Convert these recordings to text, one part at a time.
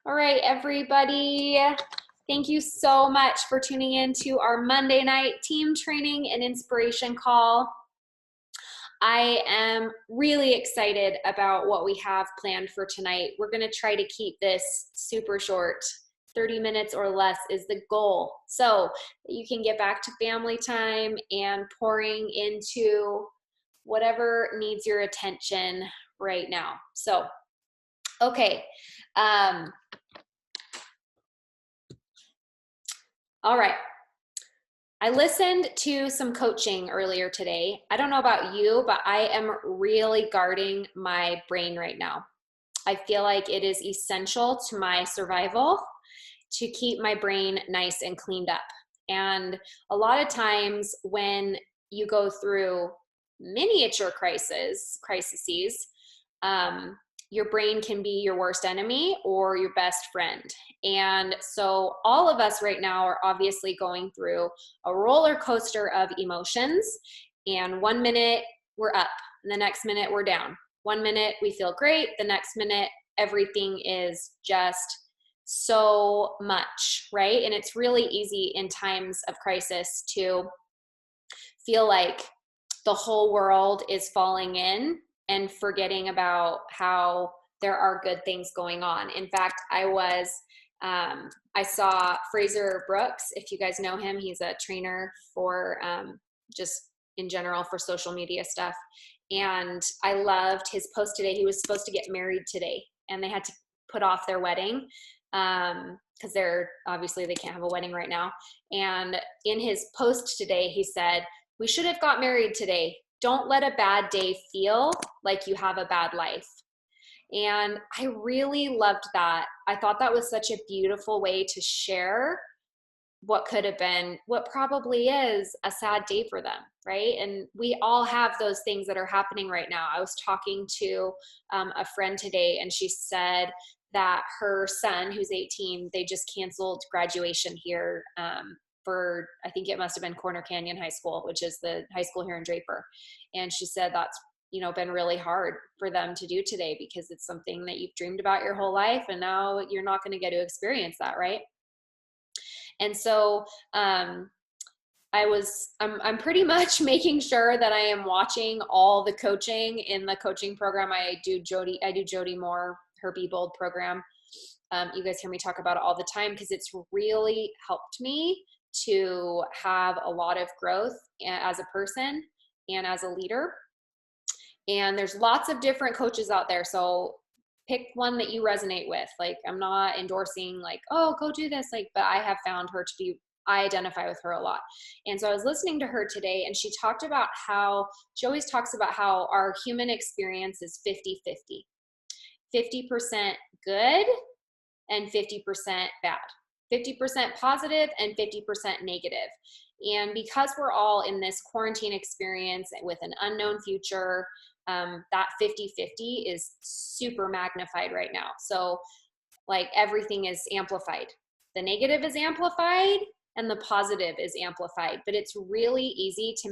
All right, everybody. Thank you so much for tuning in to our Monday night team training and inspiration call. I am really excited about what we have planned for tonight. We're going to try to keep this super short. 30 minutes or less is the goal. So that you can get back to family time and pouring into whatever needs your attention right now. So, okay. All right. I listened to some coaching earlier today. I don't know about you, but I am really guarding my brain right now. I feel like it is essential to my survival to keep my brain nice and cleaned up. And a lot of times when you go through miniature crises, your brain can be your worst enemy or your best friend. And so all of us right now are obviously going through a roller coaster of emotions. And 1 minute we're up, and the next minute we're down. 1 minute we feel great, the next minute everything is just so much, right? And it's really easy in times of crisis to feel like the whole world is falling in and forgetting about how there are good things going on. In fact, I saw Fraser Brooks. If you guys know him, he's a trainer for just in general for social media stuff. And I loved his post today. He was supposed to get married today, and they had to put off their wedding because they can't have a wedding right now. And in his post today, he said, "We should have got married today. Don't let a bad day feel like you have a bad life." And I really loved that. I thought that was such a beautiful way to share what could have been, what probably is a sad day for them, right? And we all have those things that are happening right now. I was talking to a friend today, and she said that her son, who's 18, they just canceled graduation here for, I think it must have been Corner Canyon High School, which is the high school here in Draper. And she said that's been really hard for them to do today because it's something that you've dreamed about your whole life, and now you're not going to get to experience that, right? And so I'm pretty much making sure that I am watching all the coaching in the coaching program. I do Jody Moore, her Be Bold program. You guys hear me talk about it all the time because it's really helped me to have a lot of growth as a person and as a leader. And there's lots of different coaches out there. So pick one that you resonate with. Like, I'm not endorsing like, oh, go do this. Like, but I have found her to be, I identify with her a lot. And so I was listening to her today, and she always talks about how our human experience is 50-50. 50% good and 50% bad. 50% positive and 50% negative. And because we're all in this quarantine experience with an unknown future, that 50-50 is super magnified right now. So like everything is amplified. The negative is amplified and the positive is amplified, but it's really easy to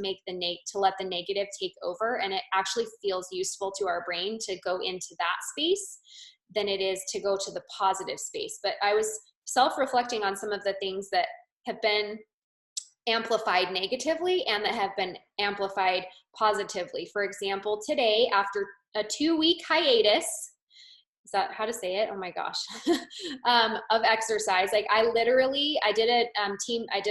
let the negative take over, and it actually feels useful to our brain to go into that space than it is to go to the positive space. But I was self-reflecting on some of the things that have been amplified negatively and that have been amplified positively. For example, today, after a 2-week hiatus, is that how to say it? Oh my gosh, of exercise. Like I did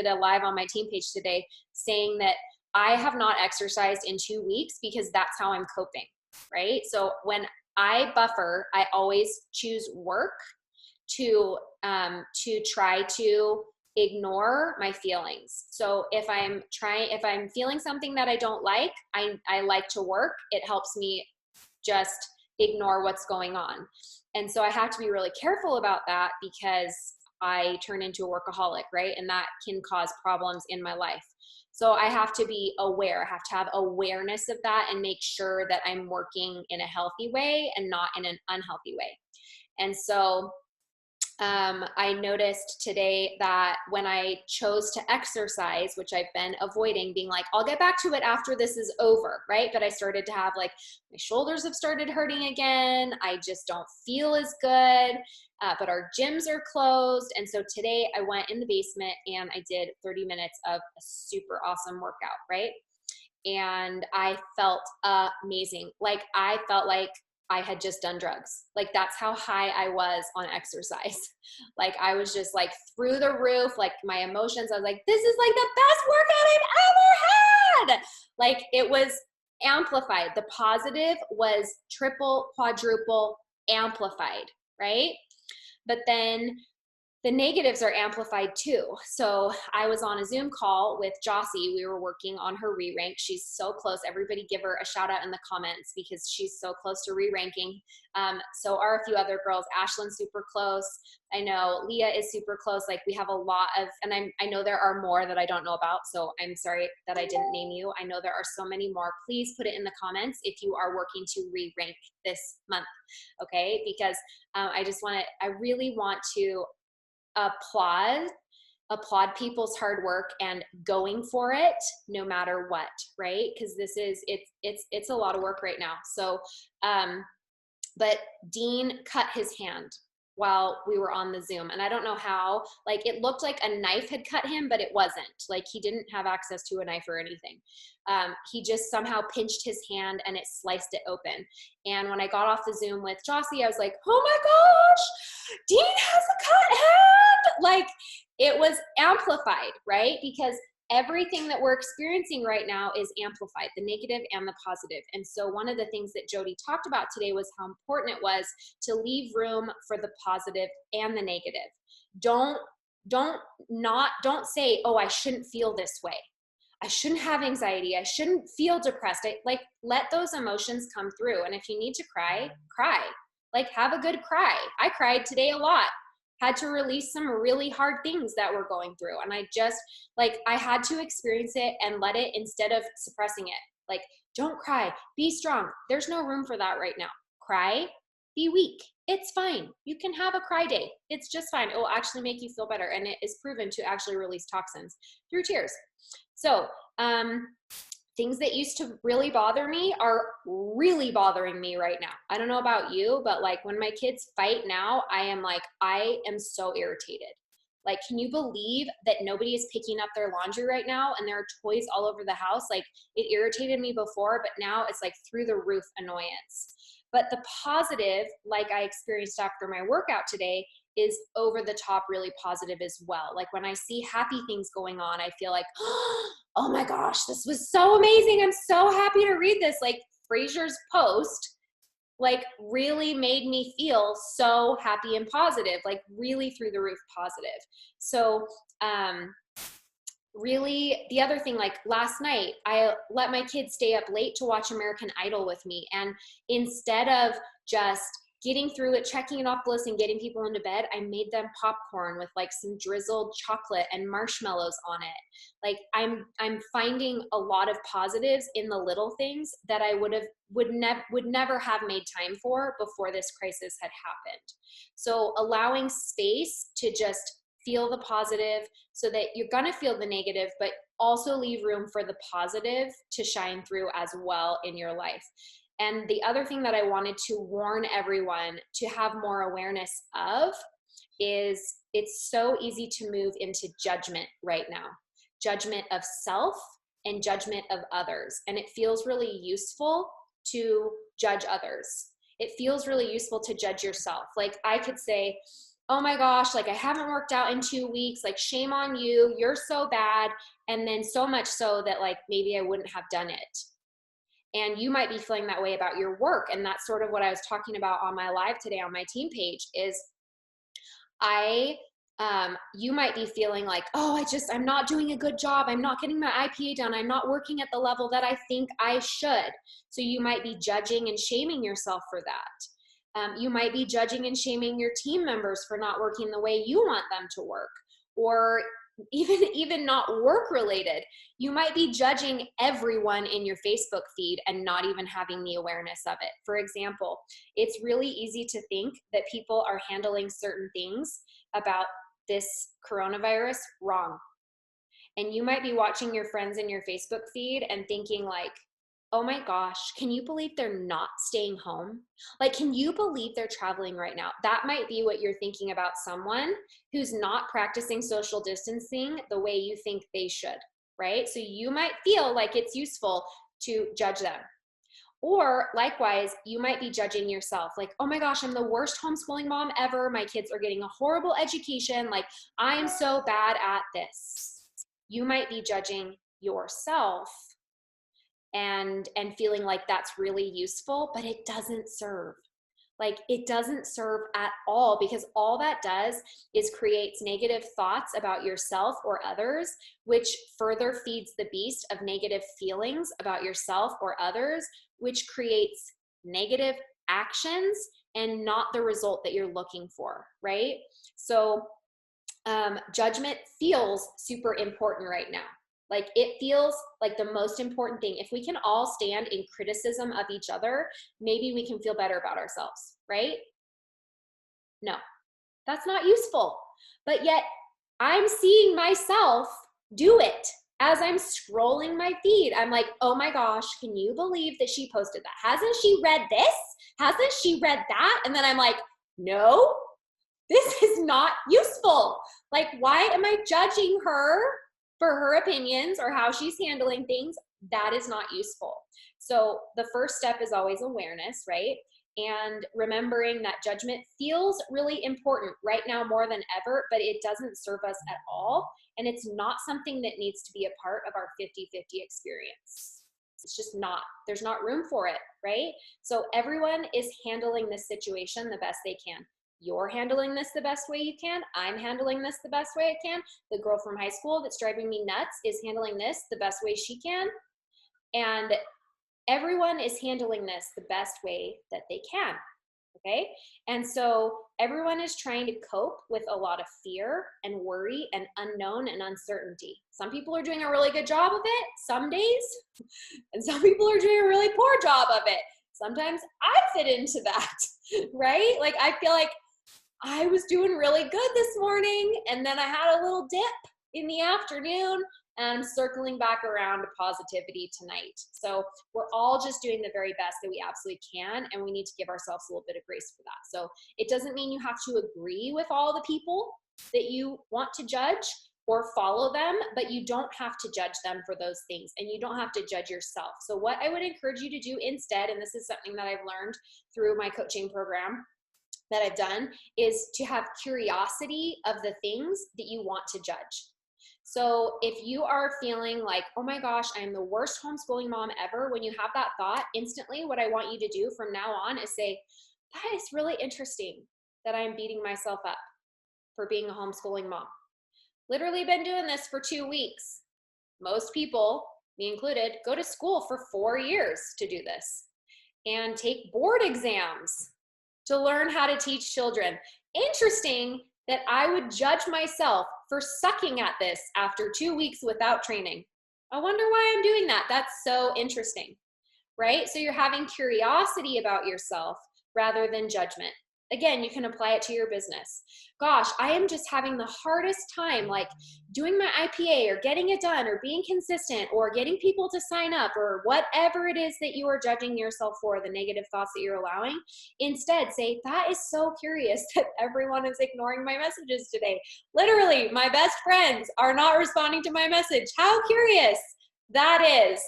a live on my team page today saying that I have not exercised in 2 weeks because that's how I'm coping, right? So when I buffer, I always choose work to try to ignore my feelings. So if I'm feeling something that I don't like, I like to work. It helps me just ignore what's going on. And so I have to be really careful about that because I turn into a workaholic, right? And that can cause problems in my life. So I have to be aware. I have to have awareness of that and make sure that I'm working in a healthy way and not in an unhealthy way. And so I noticed today that when I chose to exercise, which I've been avoiding, being like, I'll get back to it after this is over, right? But I started to have like, my shoulders have started hurting again. I just don't feel as good, but our gyms are closed. And so today I went in the basement and I did 30 minutes of a super awesome workout, right? And I felt amazing. Like I felt like I had just done drugs. Like that's how high I was on exercise. Like I was just like through the roof, like my emotions. I was like, this is like the best workout I've ever had. Like it was amplified. The positive was triple, quadruple amplified, right? But then the negatives are amplified too. So I was on a Zoom call with Jossie. We were working on her re-rank. She's so close. Everybody give her a shout out in the comments because she's so close to re-ranking. So are a few other girls. Ashlyn's super close. I know Leah is super close. Like we have a lot of, and I know there are more that I don't know about. So I'm sorry that I didn't name you. I know there are so many more. Please put it in the comments if you are working to re-rank this month. Okay. Because I really want to applaud people's hard work and going for it no matter what, right? Because it's a lot of work right now. So but Dean cut his hand while we were on the Zoom, and I don't know how. Like it looked like a knife had cut him, but it wasn't. Like he didn't have access to a knife or anything. He just somehow pinched his hand and it sliced it open. And when I got off the Zoom with Jossie, I was like, oh my gosh, Dean has a cut hand. Like it was amplified, right? Because everything that we're experiencing right now is amplified, the negative and the positive. And so one of the things that Jody talked about today was how important it was to leave room for the positive and the negative. Don't say, oh, I shouldn't feel this way. I shouldn't have anxiety. I shouldn't feel depressed. Let those emotions come through. And if you need to cry, cry. Like have a good cry. I cried today a lot. Had to release some really hard things that we're going through. And I had to experience it and let it instead of suppressing it. Like, don't cry, be strong. There's no room for that right now. Cry, be weak. It's fine. You can have a cry day. It's just fine. It will actually make you feel better. And it is proven to actually release toxins through tears. So, things that used to really bother me are really bothering me right now. I don't know about you, but like when my kids fight now, I am so irritated. Like, can you believe that nobody is picking up their laundry right now and there are toys all over the house? Like it irritated me before, but now it's like through the roof annoyance. But the positive, like I experienced after my workout today, is over the top really positive as well. Like when I see happy things going on, I feel like, oh my gosh, this was so amazing. I'm so happy to read this. Like Fraser's post, like really made me feel so happy and positive, like really through the roof positive. So, really the other thing, like last night, I let my kids stay up late to watch American Idol with me. And instead of just getting through it, checking it off the list and getting people into bed, I made them popcorn with like some drizzled chocolate and marshmallows on it. Like I'm finding a lot of positives in the little things that I would never have made time for before this crisis had happened. So allowing space to just feel the positive so that you're going to feel the negative, but also leave room for the positive to shine through as well in your life. And the other thing that I wanted to warn everyone to have more awareness of is it's so easy to move into judgment right now. Judgment of self and judgment of others. And it feels really useful to judge others. It feels really useful to judge yourself. Like I could say, oh my gosh, like I haven't worked out in 2 weeks, like shame on you, you're so bad. And then so much so that like maybe I wouldn't have done it. And you might be feeling that way about your work. And that's sort of what I was talking about on my live today on my team page is you might be feeling like, oh, I'm not doing a good job. I'm not getting my IPA done. I'm not working at the level that I think I should. So you might be judging and shaming yourself for that. You might be judging and shaming your team members for not working the way you want them to work. Or even not work related. You might be judging everyone in your Facebook feed and not even having the awareness of it. For example, it's really easy to think that people are handling certain things about this coronavirus wrong. And you might be watching your friends in your Facebook feed and thinking like, oh my gosh, can you believe they're not staying home? Like, can you believe they're traveling right now? That might be what you're thinking about someone who's not practicing social distancing the way you think they should, right? So you might feel like it's useful to judge them. Or likewise, you might be judging yourself like, oh my gosh, I'm the worst homeschooling mom ever. My kids are getting a horrible education. Like, I am so bad at this. You might be judging yourself and feeling like that's really useful, but it doesn't serve. Like, it doesn't serve at all, because all that does is creates negative thoughts about yourself or others, which further feeds the beast of negative feelings about yourself or others, which creates negative actions and not the result that you're looking for, right? So judgment feels super important right now. Like, it feels like the most important thing. If we can all stand in criticism of each other, maybe we can feel better about ourselves, right? No, that's not useful. But yet I'm seeing myself do it as I'm scrolling my feed. I'm like, oh my gosh, can you believe that she posted that? Hasn't she read this? Hasn't she read that? And then I'm like, no, this is not useful. Like, why am I judging her for her opinions or how she's handling things? That is not useful. So the first step is always awareness, right? And remembering that judgment feels really important right now more than ever, but it doesn't serve us at all. And it's not something that needs to be a part of our 50-50 experience. It's just not. There's not room for it, right? So everyone is handling this situation the best they can. You're handling this the best way you can. I'm handling this the best way I can. The girl from high school that's driving me nuts is handling this the best way she can. And everyone is handling this the best way that they can, okay? And so everyone is trying to cope with a lot of fear and worry and unknown and uncertainty. Some people are doing a really good job of it some days, and some people are doing a really poor job of it. Sometimes I fit into that, right? Like, I feel like I was doing really good this morning, and then I had a little dip in the afternoon, and I'm circling back around to positivity tonight. So we're all just doing the very best that we absolutely can, and we need to give ourselves a little bit of grace for that. So it doesn't mean you have to agree with all the people that you want to judge or follow them, but you don't have to judge them for those things, and you don't have to judge yourself. So what I would encourage you to do instead, and this is something that I've learned through my coaching program that I've done, is to have curiosity of the things that you want to judge. So if you are feeling like, oh my gosh, I'm the worst homeschooling mom ever, when you have that thought, instantly what I want you to do from now on is say, that is really interesting that I'm beating myself up for being a homeschooling mom. Literally been doing this for 2 weeks. Most people, me included, go to school for 4 years to do this and take board exams to learn how to teach children. Interesting that I would judge myself for sucking at this after 2 weeks without training. I wonder why I'm doing that. That's so interesting, right? So you're having curiosity about yourself rather than judgment. Again, you can apply it to your business. Gosh, I am just having the hardest time like doing my IPA or getting it done or being consistent or getting people to sign up or whatever it is that you are judging yourself for, the negative thoughts that you're allowing. Instead, say, that is so curious that everyone is ignoring my messages today. Literally, my best friends are not responding to my message. How curious that is,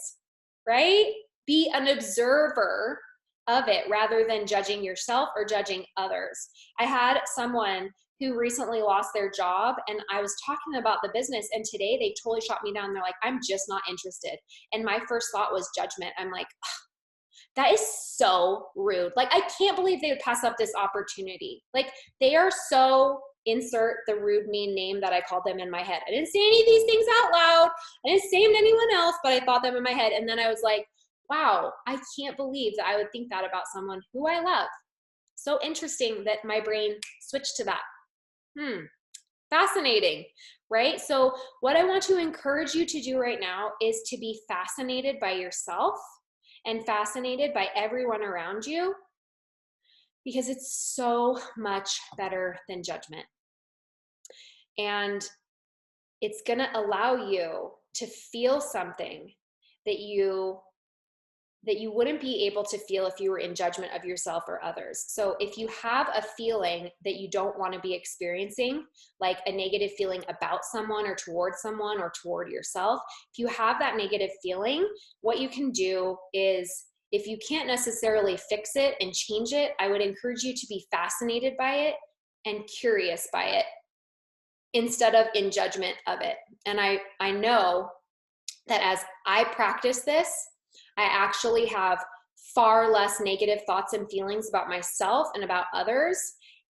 right? Be an observer of it rather than judging yourself or judging others. I had someone who recently lost their job, and I was talking about the business, and today they totally shot me down. They're like, I'm just not interested. And my first thought was judgment. I'm like, that is so rude. Like, I can't believe they would pass up this opportunity. Like, they are so, insert the rude, mean name that I called them in my head. I didn't say any of these things out loud. I didn't say them to anyone else, but I thought them in my head. And then I was like, wow, I can't believe that I would think that about someone who I love. So interesting that my brain switched to that. Fascinating, right? So what I want to encourage you to do right now is to be fascinated by yourself and fascinated by everyone around you, because it's so much better than judgment. And it's going to allow you to feel something that you wouldn't be able to feel if you were in judgment of yourself or others. So if you have a feeling that you don't want to be experiencing, like a negative feeling about someone or toward yourself, if you have that negative feeling, what you can do is, if you can't necessarily fix it and change it, I would encourage you to be fascinated by it and curious by it instead of in judgment of it. And I know that as I practice this, I actually have far less negative thoughts and feelings about myself and about others.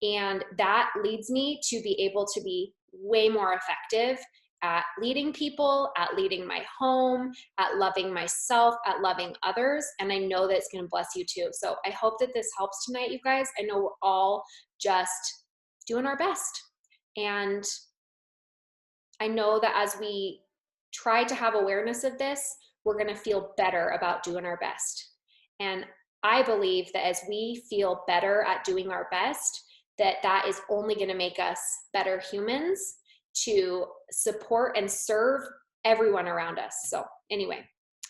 And that leads me to be able to be way more effective at leading people, at leading my home, at loving myself, at loving others. And I know that it's going to bless you too. So I hope that this helps tonight, you guys. I know we're all just doing our best. And I know that as we try to have awareness of this, we're going to feel better about doing our best. And I believe that as we feel better at doing our best, that is only going to make us better humans to support and serve everyone around us. So anyway,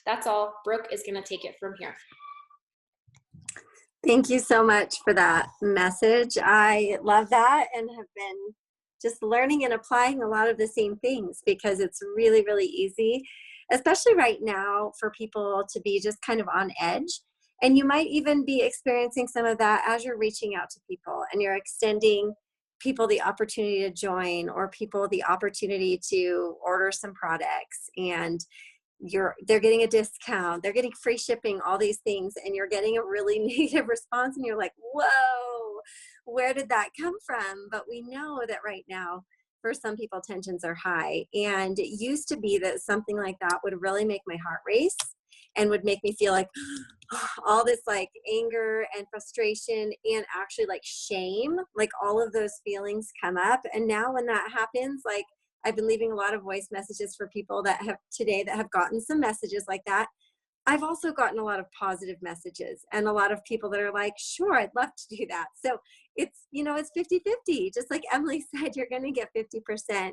that's all. Brooke is going to take it from here. Thank you so much for that message. I love that and have been just learning and applying a lot of the same things, because it's really, really easy, especially right now, for people to be just kind of on edge. And you might even be experiencing some of that as you're reaching out to people and you're extending people the opportunity to join, or people the opportunity to order some products, and they're getting a discount, they're getting free shipping, all these things, and you're getting a really negative response, and you're like, whoa, where did that come from? But we know that right now, for some people, tensions are high. And it used to be that something like that would really make my heart race and would make me feel like all this like anger and frustration and actually like shame, like all of those feelings come up. And now when that happens, like, I've been leaving a lot of voice messages for people that have gotten some messages like that. I've also gotten a lot of positive messages and a lot of people that are like, sure, I'd love to do that. So it's, it's 50-50. Just like Emily said, you're going to get 50%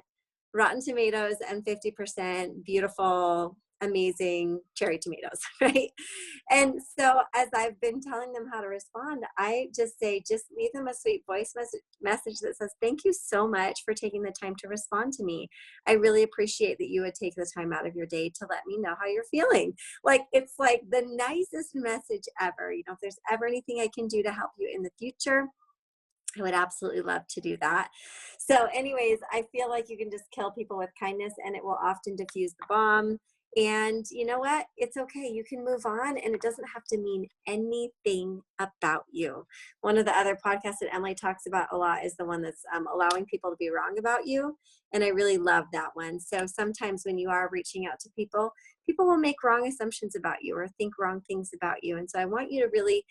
rotten tomatoes and 50% beautiful, amazing cherry tomatoes, right? And so as I've been telling them how to respond, I just say, just leave them a sweet voice message that says, thank you so much for taking the time to respond to me. I really appreciate that you would take the time out of your day to let me know how you're feeling. Like, it's like the nicest message ever. If there's ever anything I can do to help you in the future, I would absolutely love to do that. So anyways, I feel like you can just kill people with kindness and it will often diffuse the bomb. And you know what? It's okay. You can move on, and it doesn't have to mean anything about you. One of the other podcasts that Emily talks about a lot is the one that's allowing people to be wrong about you. And I really love that one. So sometimes when you are reaching out to people, people will make wrong assumptions about you or think wrong things about you. And so I want you to really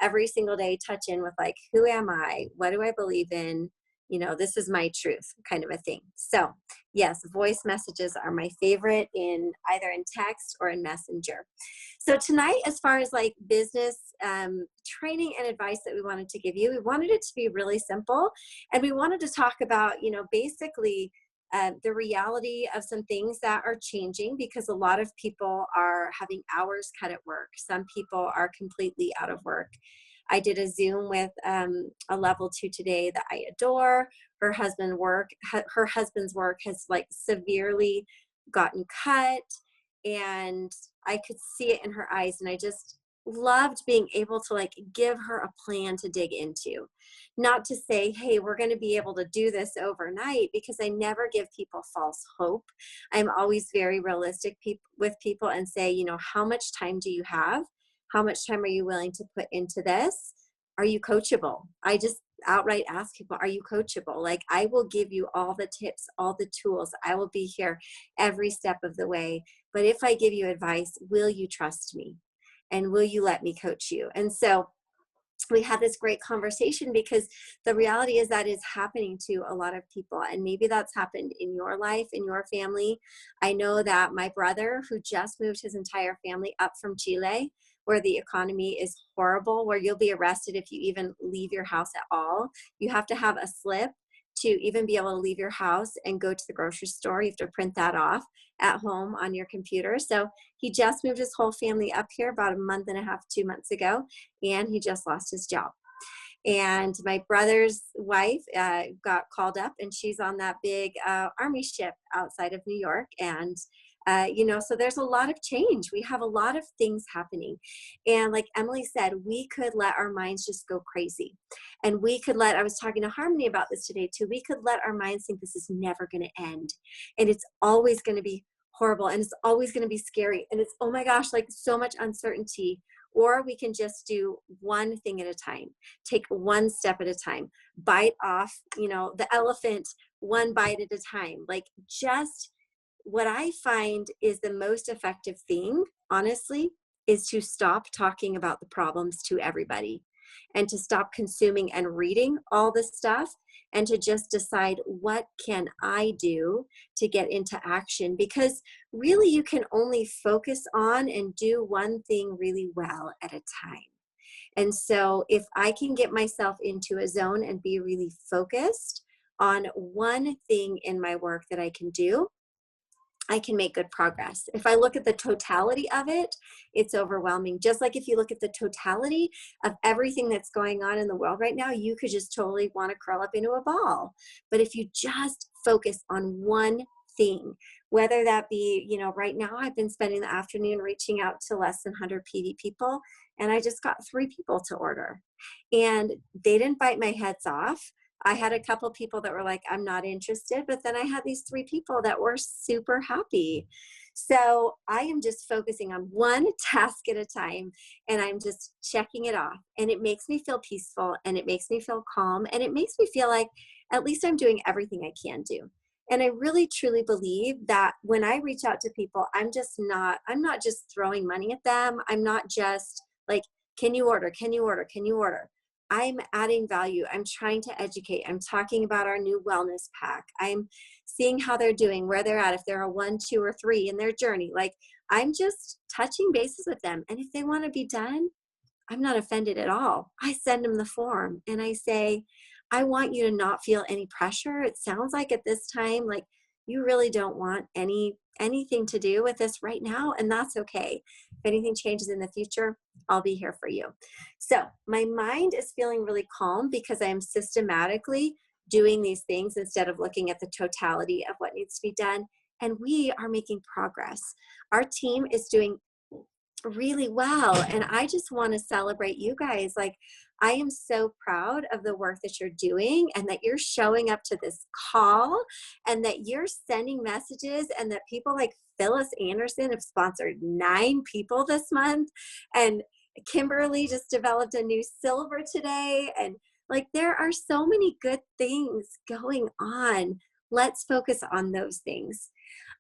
every single day touch in with like, who am I? What do I believe in? This is my truth, kind of a thing. So yes, voice messages are my favorite, either in text or in Messenger. So tonight, as far as like business training and advice that we wanted to give you, we wanted it to be really simple. And we wanted to talk about, basically the reality of some things that are changing, because a lot of people are having hours cut at work. Some people are completely out of work. I did a Zoom with a level 2 today that I adore. Her husband's work has like severely gotten cut, and I could see it in her eyes, and I just loved being able to like give her a plan to dig into. Not to say, hey, we're going to be able to do this overnight, because I never give people false hope. I'm always very realistic with people and say, how much time do you have? How much time are you willing to put into this? Are you coachable? I just outright ask people, are you coachable? Like, I will give you all the tips, all the tools. I will be here every step of the way. But if I give you advice, will you trust me? And will you let me coach you? And so we had this great conversation, because the reality is that is happening to a lot of people. And maybe that's happened in your life, in your family. I know that my brother, who just moved his entire family up from Chile, where the economy is horrible, where you'll be arrested if you even leave your house at all. You have to have a slip to even be able to leave your house and go to the grocery store. You have to print that off at home on your computer. So he just moved his whole family up here about a month and a half, 2 months ago, and he just lost his job. And my brother's wife got called up, and she's on that big army ship outside of New York. And so there's a lot of change. We have a lot of things happening. And like Emily said, we could let our minds just go crazy. And I was talking to Harmony about this today too, we could let our minds think this is never going to end. And it's always going to be horrible, and it's always going to be scary. And it's, oh my gosh, like so much uncertainty. Or we can just do one thing at a time, take one step at a time, bite off, the elephant one bite at a time. Like, just what I find is the most effective thing, honestly, is to stop talking about the problems to everybody, and to stop consuming and reading all this stuff, and to just decide, what can I do to get into action? Because really, you can only focus on and do one thing really well at a time. And so if I can get myself into a zone and be really focused on one thing in my work that I can do, I can make good progress. If I look at the totality of it, it's overwhelming. Just like if you look at the totality of everything that's going on in the world right now, you could just totally want to curl up into a ball. But if you just focus on one thing, whether that be, right now I've been spending the afternoon reaching out to less than 100 PD people, and I just got 3 people to order. And they didn't bite my heads off. I had a couple people that were like, I'm not interested, but then I had these 3 people that were super happy. So I am just focusing on one task at a time, and I'm just checking it off. And it makes me feel peaceful, and it makes me feel calm, and it makes me feel like at least I'm doing everything I can do. And I really truly believe that when I reach out to people, I'm not just throwing money at them. I'm not just like, can you order? Can you order? Can you order? I'm adding value. I'm trying to educate. I'm talking about our new wellness pack. I'm seeing how they're doing, where they're at, if they're a 1, 2, or 3 in their journey. Like, I'm just touching bases with them. And if they want to be done, I'm not offended at all. I send them the form and I say, I want you to not feel any pressure. It sounds like at this time, like you really don't want anything to do with this right now, and that's okay. If anything changes in the future, I'll be here for you. So my mind is feeling really calm because I am systematically doing these things instead of looking at the totality of what needs to be done. And we are making progress. Our team is doing really well. And I just want to celebrate you guys. Like, I am so proud of the work that you're doing, and that you're showing up to this call, and that you're sending messages, and that people like Phyllis Anderson have sponsored 9 people this month. And Kimberly just developed a new silver today. And like, there are so many good things going on. Let's focus on those things.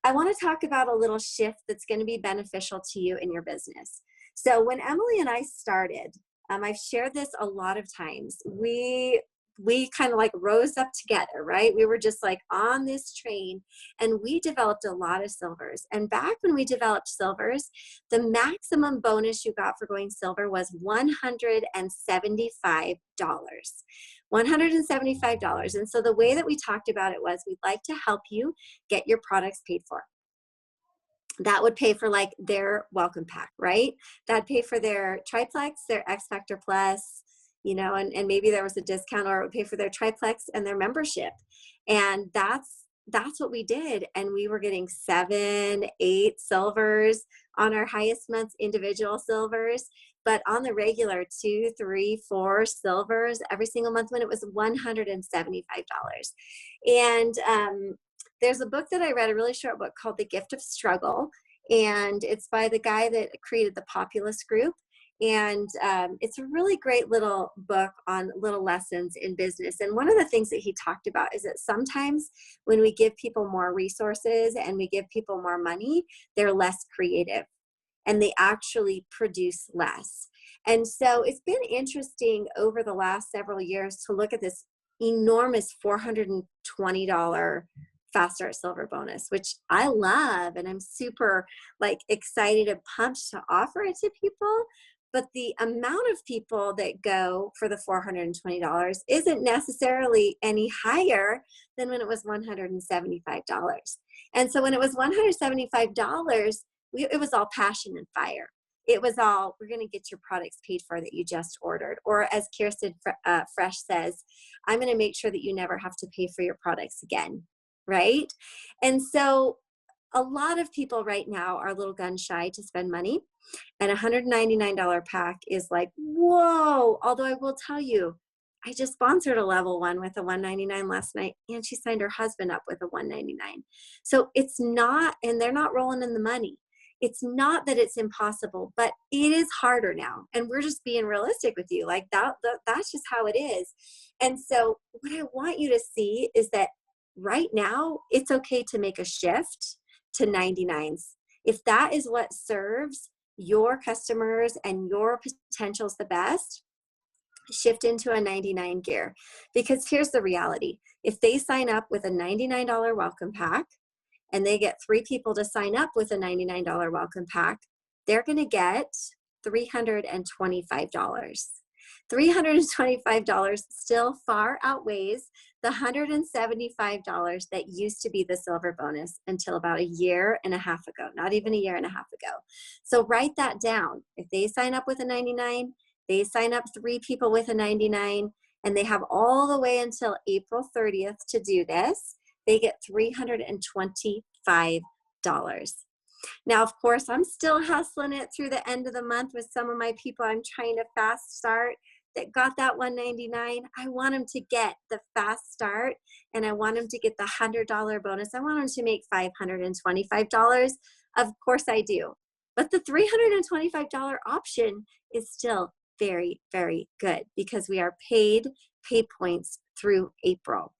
I want to talk about a little shift that's going to be beneficial to you in your business. So when Emily and I started, I've shared this a lot of times. We kind of like rose up together, right? We were just like on this train, and we developed a lot of silvers. And back when we developed silvers, the maximum bonus you got for going silver was $175. $175. And so the way that we talked about it was, we'd like to help you get your products paid for. That would pay for like their welcome pack, right? That'd pay for their triplex, their X Factor Plus, and maybe there was a discount, or it would pay for their triplex and their membership. And that's what we did. And we were getting 7, 8 silvers on our highest months, individual silvers, but on the regular 2, 3, 4 silvers every single month, when it was $175. And there's a book that I read, a really short book called The Gift of Struggle. And it's by the guy that created the Populous Group. And it's a really great little book on little lessons in business. And one of the things that he talked about is that sometimes when we give people more resources and we give people more money, they're less creative, and they actually produce less. And so it's been interesting over the last several years to look at this enormous $420 Fast Start Silver bonus, which I love. And I'm super like excited and pumped to offer it to people. But the amount of people that go for the $420 isn't necessarily any higher than when it was $175. And so when it was $175, it was all passion and fire. It was all, we're going to get your products paid for that you just ordered. Or as Kirsten Fresh says, I'm going to make sure that you never have to pay for your products again, right? And so a lot of people right now are a little gun shy to spend money. And $199 pack is like, whoa. Although I will tell you, I just sponsored a level 1 with a $199 last night, and she signed her husband up with a $199. So it's not, and they're not rolling in the money. It's not that it's impossible, but it is harder now. And we're just being realistic with you. Like that's just how it is. And so what I want you to see is that right now, it's okay to make a shift to 99s. If that is what serves your customers and your potentials the best, shift into a 99 gear. Because here's the reality. If they sign up with a $99 welcome pack and they get 3 people to sign up with a $99 welcome pack, they're going to get $325. $325 still far outweighs the $175 that used to be the silver bonus until about a year and a half ago, not even a year and a half ago. So write that down. If they sign up with a 99, they sign up 3 people with a 99, and they have all the way until April 30th to do this, they get $325. Now, of course, I'm still hustling it through the end of the month with some of my people I'm trying to fast start that got that $199. I want them to get the fast start, and I want them to get the $100 bonus. I want them to make $525. Of course I do. But the $325 option is still very, very good because we are paid pay points through April.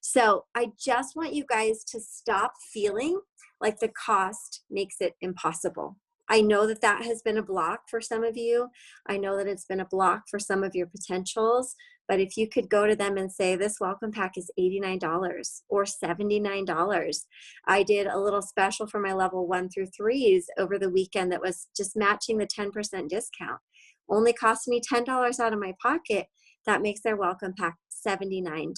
So I just want you guys to stop feeling like the cost makes it impossible. I know that that has been a block for some of you. I know that it's been a block for some of your potentials. But if you could go to them and say, this welcome pack is $89 or $79. I did a little special for my level 1 through 3s over the weekend that was just matching the 10% discount. Only cost me $10 out of my pocket. That makes their welcome pack $79.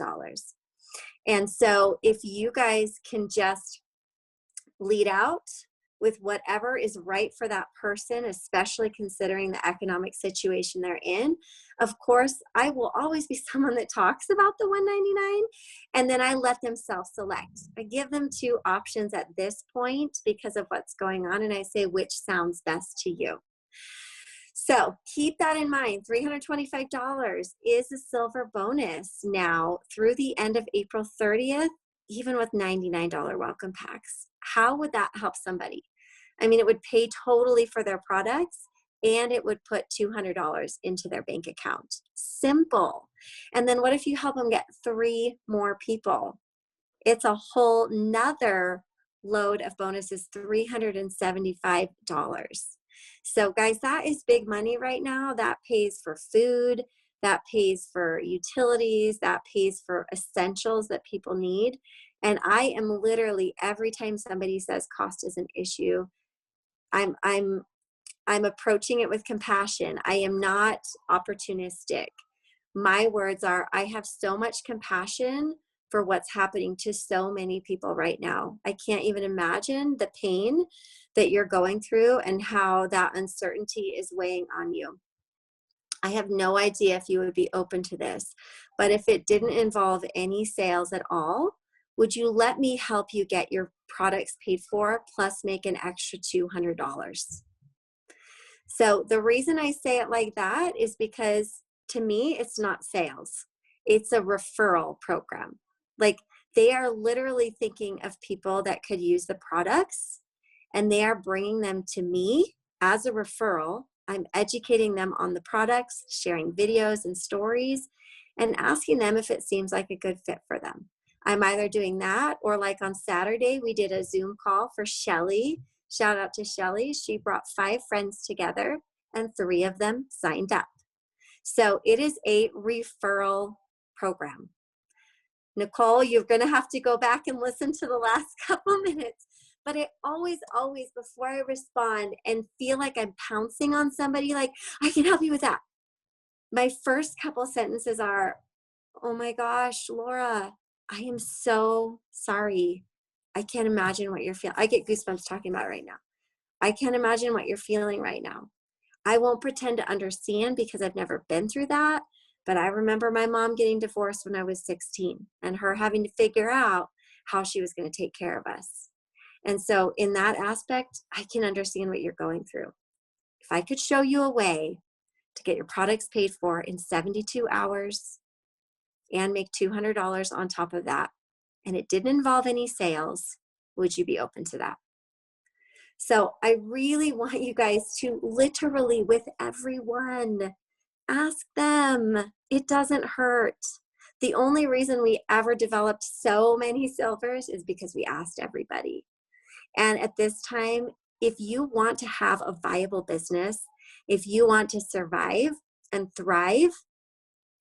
And so if you guys can just lead out with whatever is right for that person, especially considering the economic situation they're in. Of course, I will always be someone that talks about the $199, and then I let them self-select. I give them 2 options at this point because of what's going on, and I say which sounds best to you. So keep that in mind. $325 is a silver bonus now through the end of April 30th, even with $99 welcome packs. How would that help somebody? I mean, it would pay totally for their products, and it would put $200 into their bank account. Simple. And then what if you help them get 3 more people? It's a whole nother load of bonuses, $375. So guys, that is big money right now. That pays for food, that pays for utilities, that pays for essentials that people need. And I am literally, every time somebody says cost is an issue, I'm approaching it with compassion. I am not opportunistic. My words are, I have so much compassion for what's happening to so many people right now. I can't even imagine the pain that you're going through and how that uncertainty is weighing on you. I have no idea if you would be open to this, but if it didn't involve any sales at all, would you let me help you get your products paid for plus make an extra $200? So the reason I say it like that is because to me, it's not sales. It's a referral program. Like they are literally thinking of people that could use the products, and they are bringing them to me as a referral. I'm educating them on the products, sharing videos and stories, and asking them if it seems like a good fit for them. I'm either doing that, or like on Saturday, we did a Zoom call for Shelly. Shout out to Shelly. She brought 5 friends together, and 3 of them signed up. So it is a referral program. Nicole, you're going to have to go back and listen to the last couple minutes. But I always, before I respond and feel like I'm pouncing on somebody, like, I can help you with that, my first couple sentences are, oh my gosh, Laura, I am so sorry. I can't imagine what you're feeling. I get goosebumps talking about it right now. I can't imagine what you're feeling right now. I won't pretend to understand because I've never been through that. But I remember my mom getting divorced when I was 16 and her having to figure out how she was going to take care of us. And so in that aspect, I can understand what you're going through. If I could show you a way to get your products paid for in 72 hours and make $200 on top of that, and it didn't involve any sales, would you be open to that? So I really want you guys to literally, with everyone, ask them. It doesn't hurt. The only reason we ever developed so many silvers is because we asked everybody. And at this time, if you want to have a viable business, if you want to survive and thrive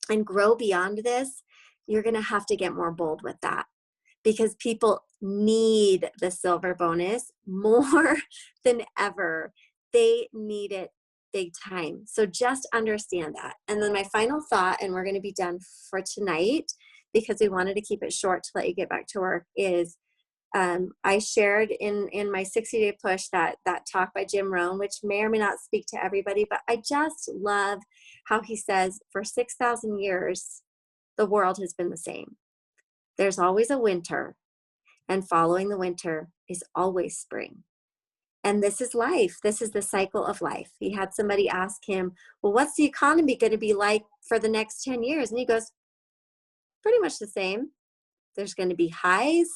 and grow beyond this, you're going to have to get more bold with that, because people need the silver bonus more than ever. They need it big time. So just understand that. And then my final thought, and we're going to be done for tonight because we wanted to keep it short to let you get back to work, is I shared in my 60-day push that talk by Jim Rohn, which may or may not speak to everybody, but I just love how he says for 6,000 years, the world has been the same. There's always a winter, and following the winter is always spring. And this is life. This is the cycle of life. He had somebody ask him, well, what's the economy going to be like for the next 10 years? And he goes, pretty much the same. There's going to be highs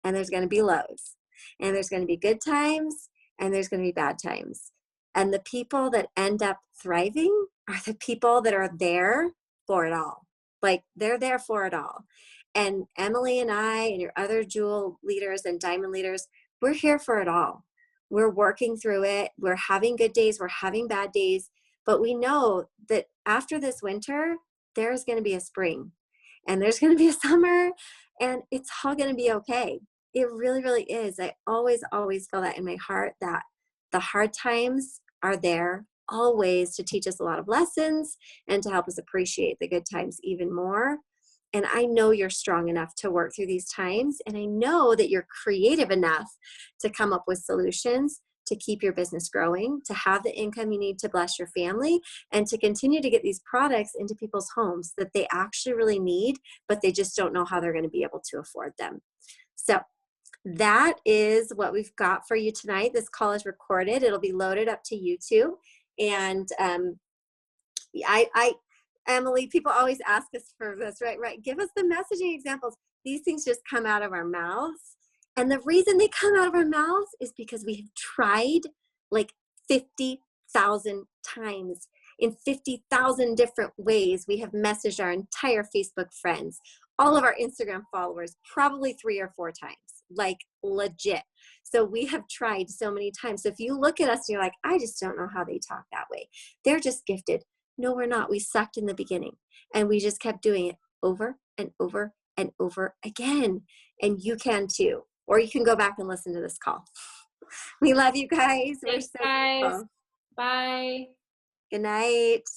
and there's going to be lows. And there's going to be good times and there's going to be bad times. And the people that end up thriving are the people that are there for it all. Like, they're there for it all. And Emily and I and your other jewel leaders and diamond leaders, we're here for it all. We're working through it. We're having good days. We're having bad days. But we know that after this winter, there's going to be a spring and there's going to be a summer, and it's all going to be okay. It really, really is. I always feel that in my heart, that the hard times are there always to teach us a lot of lessons and to help us appreciate the good times even more. And I know you're strong enough to work through these times. And I know that you're creative enough to come up with solutions to keep your business growing, to have the income you need to bless your family, and to continue to get these products into people's homes that they actually really need, but they just don't know how they're going to be able to afford them. So that is what we've got for you tonight. This call is recorded. It'll be loaded up to YouTube. And Emily, people always ask us for this, right? Give us the messaging examples. These things just come out of our mouths. And the reason they come out of our mouths is because we have tried like 50,000 times in 50,000 different ways. We have messaged our entire Facebook friends, all of our Instagram followers, probably 3 or 4 times, like legit. So we have tried so many times. So if you look at us and you're like, I just don't know how they talk that way. They're just gifted. No, we're not. We sucked in the beginning and we just kept doing it over and over and over again. And you can too, or you can go back and listen to this call. We love you guys. Thanks, guys. Bye. Good night.